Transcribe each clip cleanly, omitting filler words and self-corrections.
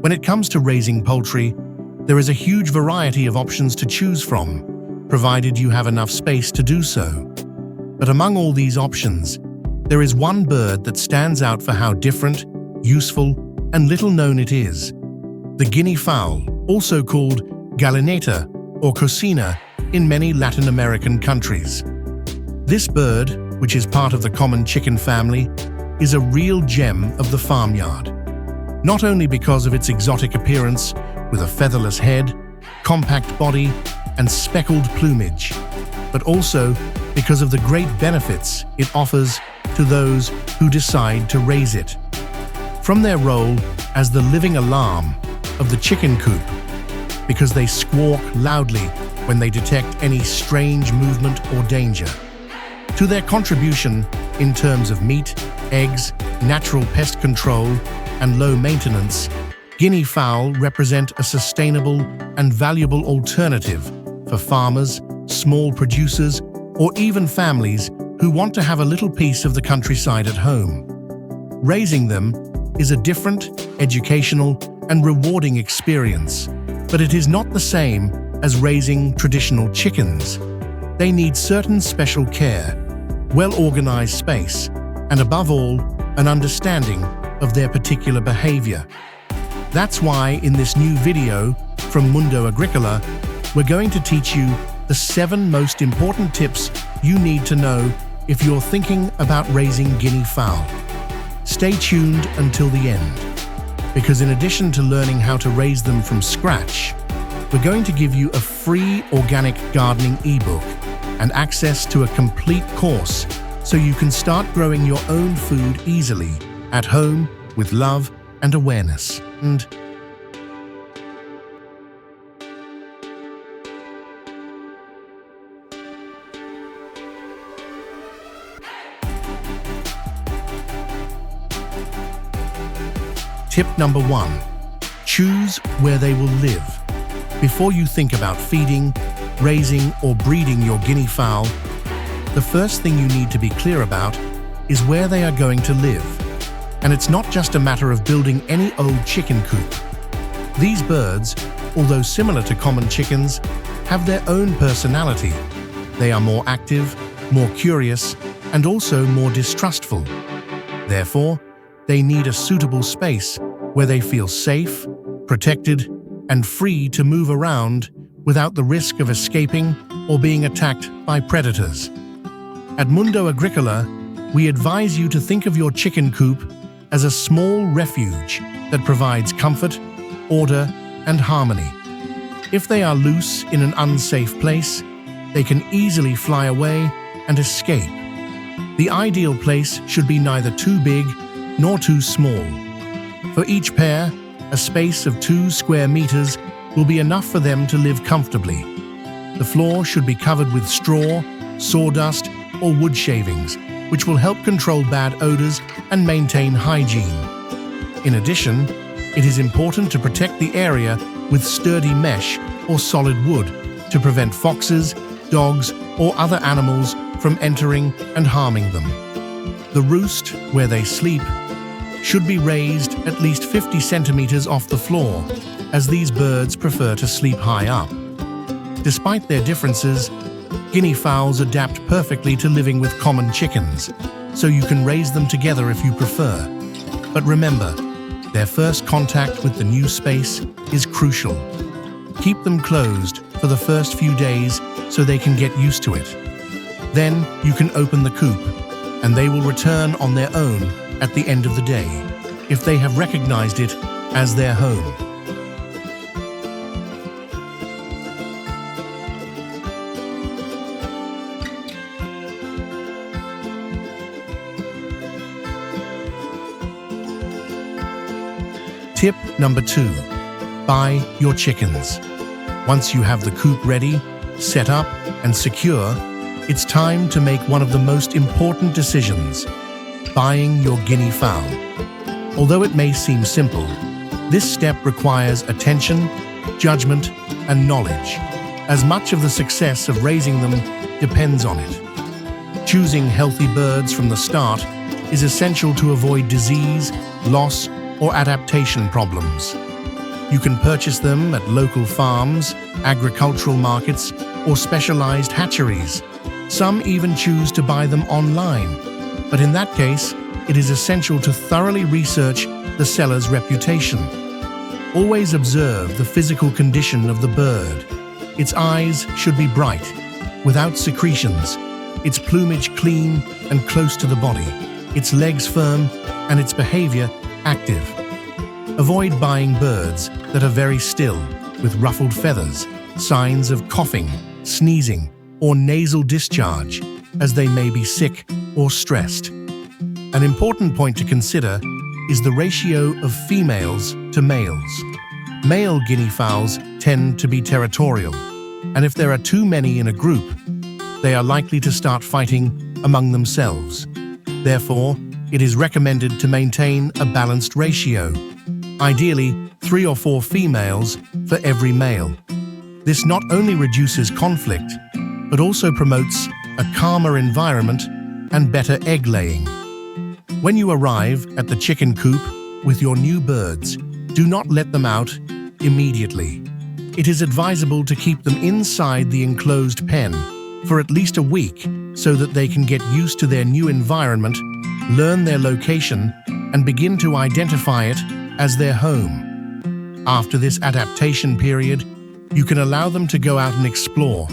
When it comes to raising poultry, there is a huge variety of options to choose from, provided you have enough space to do so. But among all these options, there is one bird that stands out for how different, useful, and little known it is. The Guinea fowl, also called gallineta or cocina in many Latin American countries. This bird, which is part of the common chicken family, is a real gem of the farmyard. Not only because of its exotic appearance with a featherless head, compact body, and speckled plumage, but also because of the great benefits it offers to those who decide to raise it. From their role as the living alarm of the chicken coop, because they squawk loudly when they detect any strange movement or danger, to their contribution in terms of meat, eggs, natural pest control, and low maintenance, Guinea fowl represent a sustainable and valuable alternative for farmers, small producers, or even families who want to have a little piece of the countryside at home. Raising them is a different, educational, and rewarding experience, but it is not the same as raising traditional chickens. They need certain special care, well-organized space, and above all, an understanding of their particular behavior. That's why in this new video from Mundo Agricola, we're going to teach you the 7 most important tips you need to know if you're thinking about raising Guinea fowl. Stay tuned until the end, because in addition to learning how to raise them from scratch, we're going to give you a free organic gardening ebook and access to a complete course so you can start growing your own food easily at home with love and awareness. And tip number 1, choose where they will live. Before you think about feeding, raising, or breeding your Guinea fowl, the first thing you need to be clear about is where they are going to live. And it's not just a matter of building any old chicken coop. These birds, although similar to common chickens, have their own personality. They are more active, more curious, and also more distrustful. Therefore, they need a suitable space where they feel safe, protected, and free to move around without the risk of escaping or being attacked by predators. At Mundo Agricola, we advise you to think of your chicken coop as a small refuge that provides comfort, order, and harmony. If they are loose in an unsafe place, they can easily fly away and escape. The ideal place should be neither too big nor too small. For each pair, a space of 2 square meters will be enough for them to live comfortably. The floor should be covered with straw, sawdust, or wood shavings, which will help control bad odors and maintain hygiene. In addition, it is important to protect the area with sturdy mesh or solid wood to prevent foxes, dogs, or other animals from entering and harming them. The roost, where they sleep, should be raised at least 50 centimeters off the floor, as these birds prefer to sleep high up. Despite their differences, Guinea fowls adapt perfectly to living with common chickens, so you can raise them together if you prefer. But remember, their first contact with the new space is crucial. Keep them closed for the first few days so they can get used to it. Then you can open the coop, and they will return on their own at the end of the day, if they have recognized it as their home. Tip number 2, buy your chickens. Once you have the coop ready, set up, and secure, it's time to make one of the most important decisions: buying your Guinea fowl. Although it may seem simple, this step requires attention, judgment, and knowledge, as much of the success of raising them depends on it. Choosing healthy birds from the start is essential to avoid disease, loss, or adaptation problems. You can purchase them at local farms, agricultural markets, or specialized hatcheries. Some even choose to buy them online. But in that case, it is essential to thoroughly research the seller's reputation. Always observe the physical condition of the bird. Its eyes should be bright, without secretions, its plumage clean and close to the body, its legs firm, and its behavior active. Avoid buying birds that are very still, with ruffled feathers, signs of coughing, sneezing, or nasal discharge, as they may be sick or stressed. An important point to consider is the ratio of females to males. Male guinea fowls tend to be territorial, and if there are too many in a group, they are likely to start fighting among themselves. Therefore, it is recommended to maintain a balanced ratio, ideally 3 or 4 females for every male. This not only reduces conflict, but also promotes a calmer environment and better egg laying. When you arrive at the chicken coop with your new birds, do not let them out immediately. It is advisable to keep them inside the enclosed pen for at least a week so that they can get used to their new environment, learn their location, and begin to identify it as their home. After this adaptation period, you can allow them to go out and explore,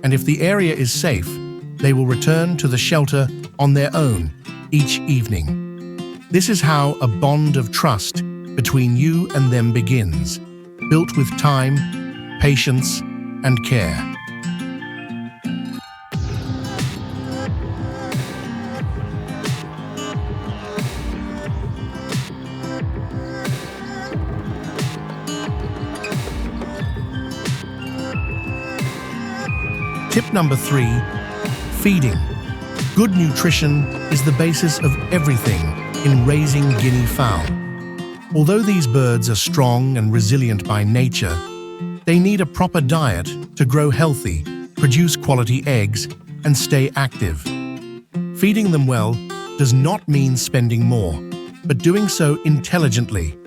and if the area is safe, they will return to the shelter on their own each evening. This is how a bond of trust between you and them begins, built with time, patience, and care. Tip number 3, feeding. Good nutrition is the basis of everything in raising guinea fowl. Although these birds are strong and resilient by nature, they need a proper diet to grow healthy, produce quality eggs, and stay active. Feeding them well does not mean spending more, but doing so intelligently,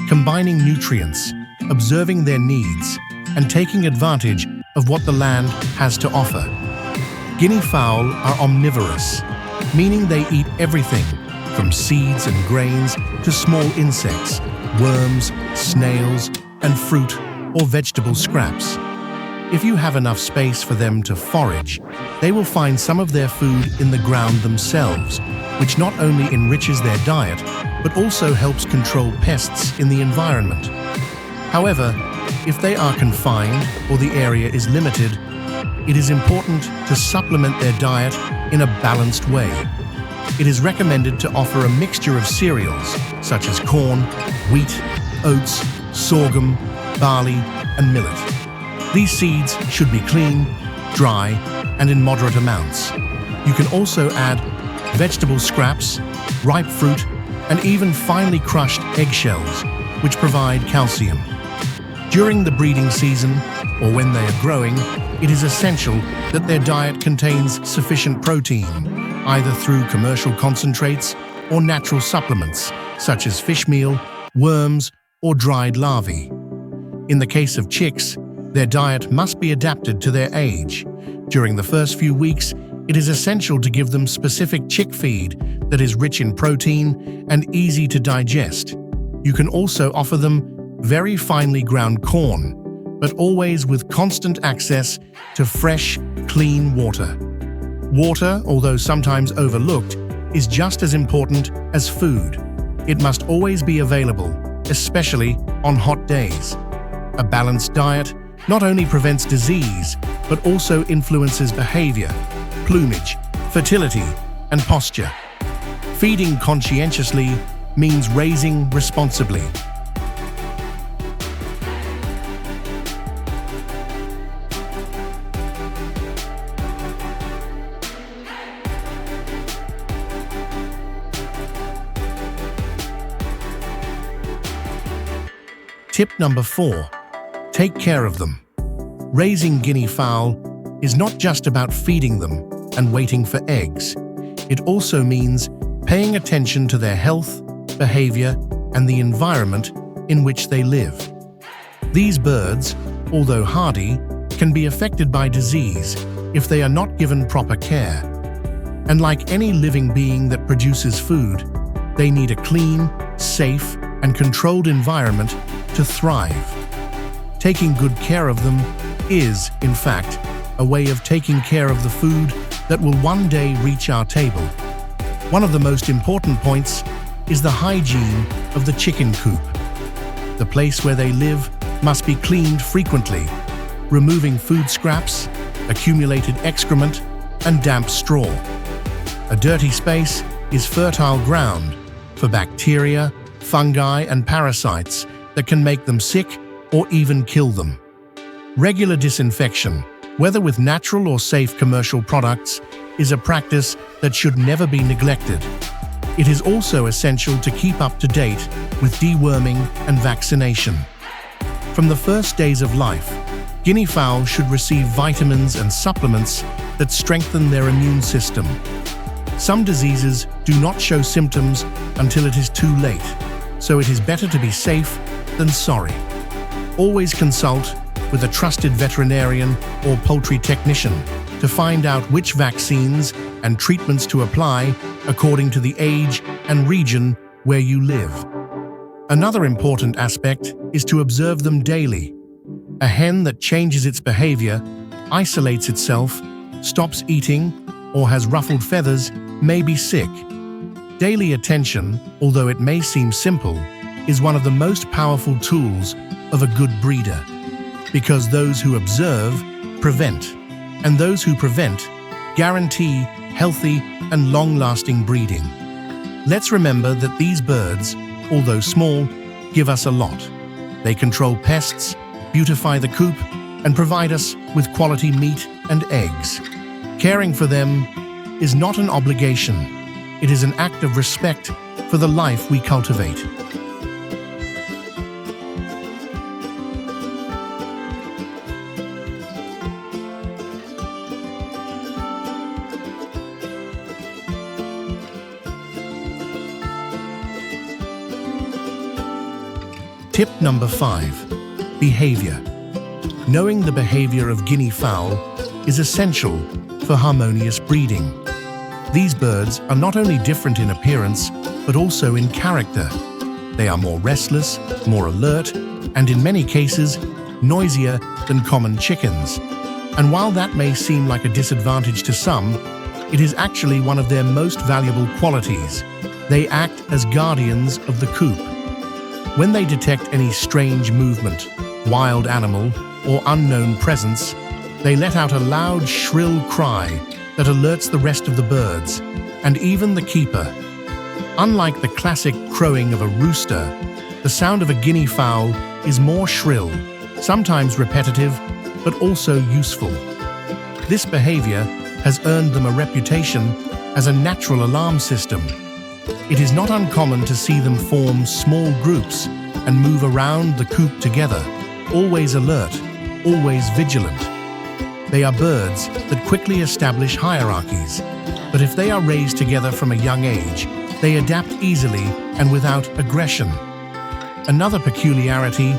combining nutrients, observing their needs, and taking advantage of what the land has to offer. Guinea fowl are omnivorous, meaning they eat everything from seeds and grains to small insects, worms, snails, and fruit or vegetable scraps. If you have enough space for them to forage, they will find some of their food in the ground themselves, which not only enriches their diet, but also helps control pests in the environment. However, if they are confined or the area is limited, it is important to supplement their diet in a balanced way. It is recommended to offer a mixture of cereals such as corn, wheat, oats, sorghum, barley, and millet. These seeds should be clean, dry, and in moderate amounts. You can also add vegetable scraps, ripe fruit, and even finely crushed eggshells, which provide calcium. During the breeding season, or when they are growing, it is essential that their diet contains sufficient protein, either through commercial concentrates or natural supplements, such as fish meal, worms, or dried larvae. In the case of chicks, their diet must be adapted to their age. During the first few weeks, it is essential to give them specific chick feed that is rich in protein and easy to digest. You can also offer them very finely ground corn, but always with constant access to fresh, clean water. Water, although sometimes overlooked, is just as important as food. It must always be available, especially on hot days. A balanced diet not only prevents disease, but also influences behavior, plumage, fertility, and posture. Feeding conscientiously means raising responsibly. Tip number 4, take care of them. Raising guinea fowl is not just about feeding them and waiting for eggs. It also means paying attention to their health, behavior, and the environment in which they live. These birds, although hardy, can be affected by disease if they are not given proper care. And like any living being that produces food, they need a clean, safe, and controlled environment to thrive. Taking good care of them is, in fact, a way of taking care of the food that will one day reach our table. One of the most important points is the hygiene of the chicken coop. The place where they live must be cleaned frequently, removing food scraps, accumulated excrement, and damp straw. A dirty space is fertile ground for bacteria, fungi, and parasites that can make them sick or even kill them. Regular disinfection, whether with natural or safe commercial products, is a practice that should never be neglected. It is also essential to keep up to date with deworming and vaccination. From the first days of life, guinea fowl should receive vitamins and supplements that strengthen their immune system. Some diseases do not show symptoms until it is too late, so it is better to be safe than sorry. Always consult with a trusted veterinarian or poultry technician to find out which vaccines and treatments to apply according to the age and region where you live. Another important aspect is to observe them daily. A hen that changes its behavior, isolates itself, stops eating, or has ruffled feathers may be sick. Daily attention, although it may seem simple, is one of the most powerful tools of a good breeder, because those who observe prevent, and those who prevent guarantee healthy and long-lasting breeding. Let's remember that these birds, although small, give us a lot. They control pests, beautify the coop, and provide us with quality meat and eggs. Caring for them is not an obligation. It is an act of respect for the life we cultivate. Tip number 5. Behavior. Knowing the behavior of guinea fowl is essential for harmonious breeding. These birds are not only different in appearance, but also in character. They are more restless, more alert, and in many cases, noisier than common chickens. And while that may seem like a disadvantage to some, it is actually one of their most valuable qualities. They act as guardians of the coop. When they detect any strange movement, wild animal, or unknown presence, they let out a loud, shrill cry that alerts the rest of the birds, and even the keeper. Unlike the classic crowing of a rooster, the sound of a guinea fowl is more shrill, sometimes repetitive, but also useful. This behavior has earned them a reputation as a natural alarm system. It is not uncommon to see them form small groups and move around the coop together, always alert, always vigilant. They are birds that quickly establish hierarchies, but if they are raised together from a young age, they adapt easily and without aggression. Another peculiarity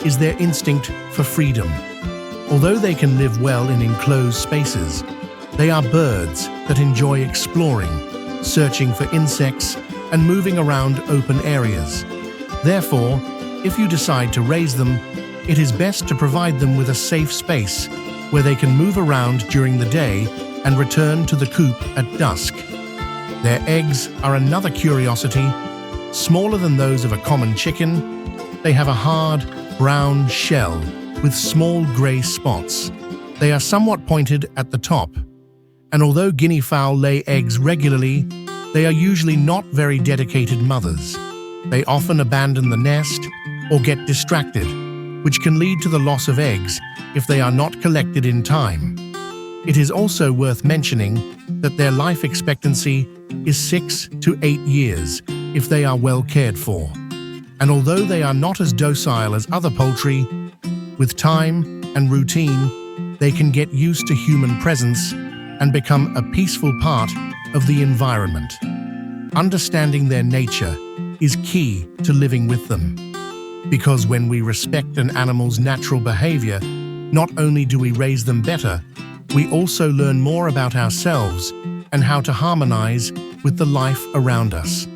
is their instinct for freedom. Although they can live well in enclosed spaces, they are birds that enjoy exploring, searching for insects, and moving around open areas. Therefore, if you decide to raise them, it is best to provide them with a safe space where they can move around during the day and return to the coop at dusk. Their eggs are another curiosity. Smaller than those of a common chicken, they have a hard, brown shell with small grey spots. They are somewhat pointed at the top, and although guinea fowl lay eggs regularly, they are usually not very dedicated mothers. They often abandon the nest or get distracted, which can lead to the loss of eggs if they are not collected in time. It is also worth mentioning that their life expectancy is 6 to 8 years if they are well cared for. And although they are not as docile as other poultry, with time and routine, they can get used to human presence and become a peaceful part of the environment. Understanding their nature is key to living with them. Because when we respect an animal's natural behavior, not only do we raise them better, we also learn more about ourselves and how to harmonize with the life around us.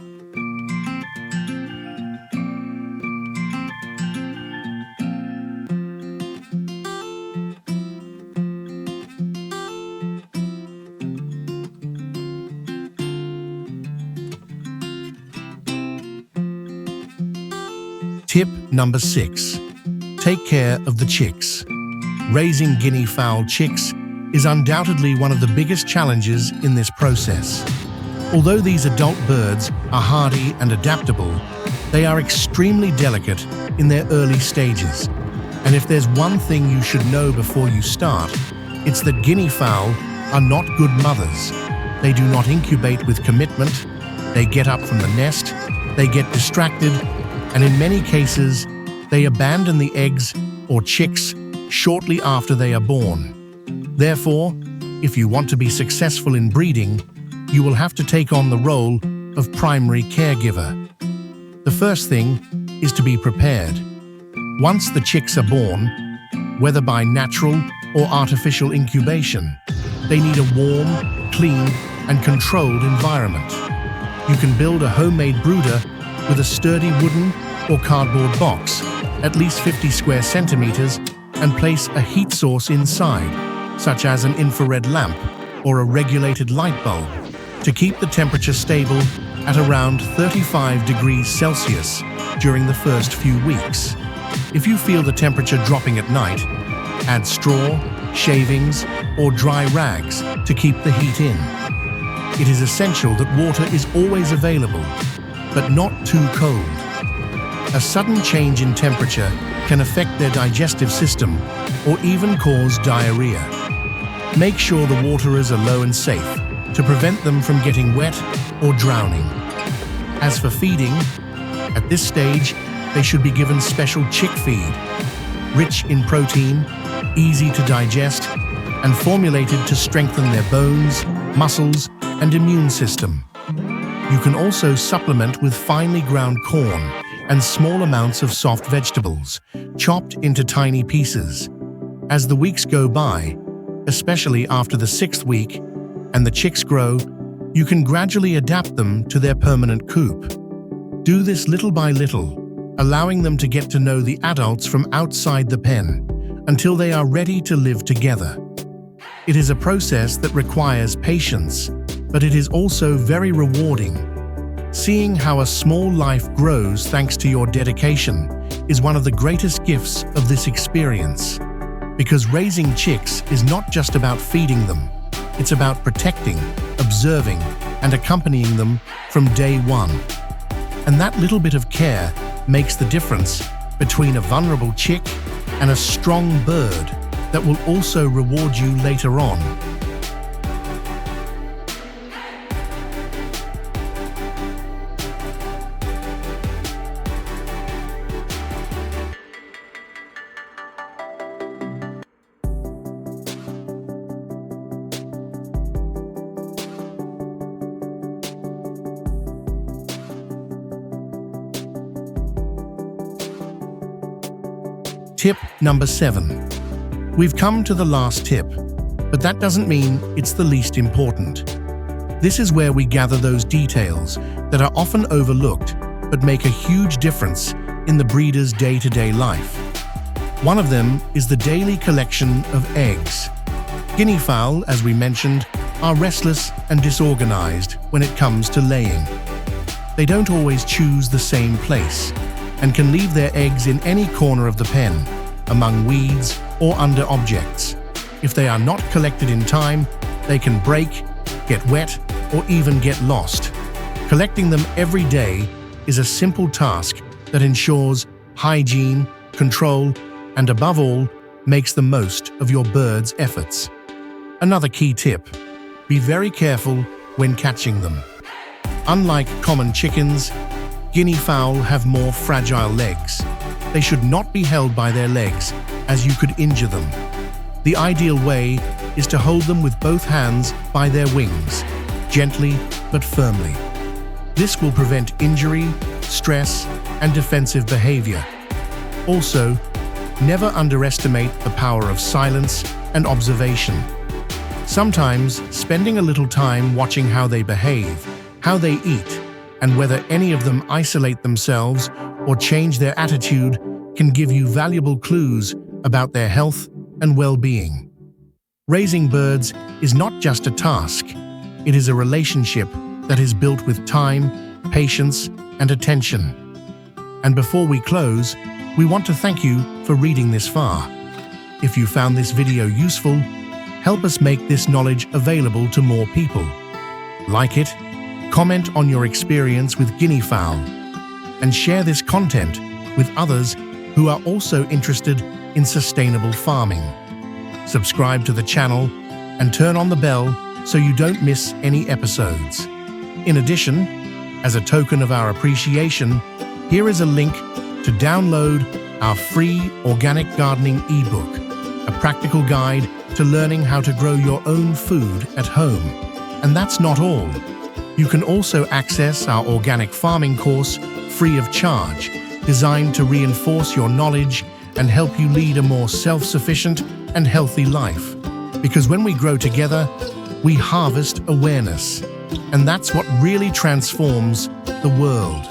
Tip number 6. Take care of the chicks. Raising guinea fowl chicks is undoubtedly one of the biggest challenges in this process. Although these adult birds are hardy and adaptable, they are extremely delicate in their early stages. And if there's one thing you should know before you start, it's that guinea fowl are not good mothers. They do not incubate with commitment, they get up from the nest, they get distracted, and in many cases, they abandon the eggs or chicks shortly after they are born. Therefore, if you want to be successful in breeding, you will have to take on the role of primary caregiver. The first thing is to be prepared. Once the chicks are born, whether by natural or artificial incubation, they need a warm, clean, and controlled environment. You can build a homemade brooder with a sturdy wooden or cardboard box, at least 50 square centimeters, and place a heat source inside, such as an infrared lamp or a regulated light bulb, to keep the temperature stable at around 35 degrees Celsius during the first few weeks. If you feel the temperature dropping at night, add straw, shavings, or dry rags to keep the heat in. It is essential that water is always available, but not too cold. A sudden change in temperature can affect their digestive system or even cause diarrhea. Make sure the waterers are low and safe to prevent them from getting wet or drowning. As for feeding, at this stage, they should be given special chick feed, rich in protein, easy to digest, and formulated to strengthen their bones, muscles, and immune system. You can also supplement with finely ground corn and small amounts of soft vegetables, chopped into tiny pieces. As the weeks go by, especially after the 6th week, and the chicks grow, you can gradually adapt them to their permanent coop. Do this little by little, allowing them to get to know the adults from outside the pen until they are ready to live together. It is a process that requires patience, but it is also very rewarding. Seeing how a small life grows thanks to your dedication is one of the greatest gifts of this experience. Because raising chicks is not just about feeding them, it's about protecting, observing, and accompanying them from day one. And that little bit of care makes the difference between a vulnerable chick and a strong bird that will also reward you later on. Tip number 7. We've come to the last tip, but that doesn't mean it's the least important. This is where we gather those details that are often overlooked but make a huge difference in the breeder's day-to-day life. One of them is the daily collection of eggs. Guinea fowl, as we mentioned, are restless and disorganized when it comes to laying. They don't always choose the same place and can leave their eggs in any corner of the pen, among weeds or under objects. If they are not collected in time, they can break, get wet, or even get lost. Collecting them every day is a simple task that ensures hygiene, control, and above all, makes the most of your bird's efforts. Another key tip: be very careful when catching them. Unlike common chickens, guinea fowl have more fragile legs. They should not be held by their legs, as you could injure them. The ideal way is to hold them with both hands by their wings, gently but firmly. This will prevent injury, stress, and defensive behavior, Also, never underestimate the power of silence and observation. Sometimes, spending a little time watching how they behave, how they eat, and whether any of them isolate themselves or change their attitude can give you valuable clues about their health and well-being. Raising birds is not just a task, it is a relationship that is built with time, patience, and attention. And before we close, we want to thank you for reading this far. If you found this video useful, help us make this knowledge available to more people. Like it, comment on your experience with guinea fowl, and share this content with others who are also interested in sustainable farming. Subscribe to the channel and turn on the bell so you don't miss any episodes. In addition, as a token of our appreciation, here is a link to download our free organic gardening ebook, a practical guide to learning how to grow your own food at home. And that's not all. You can also access our organic farming course free of charge, designed to reinforce your knowledge and help you lead a more self-sufficient and healthy life. Because when we grow together, we harvest awareness. And that's what really transforms the world.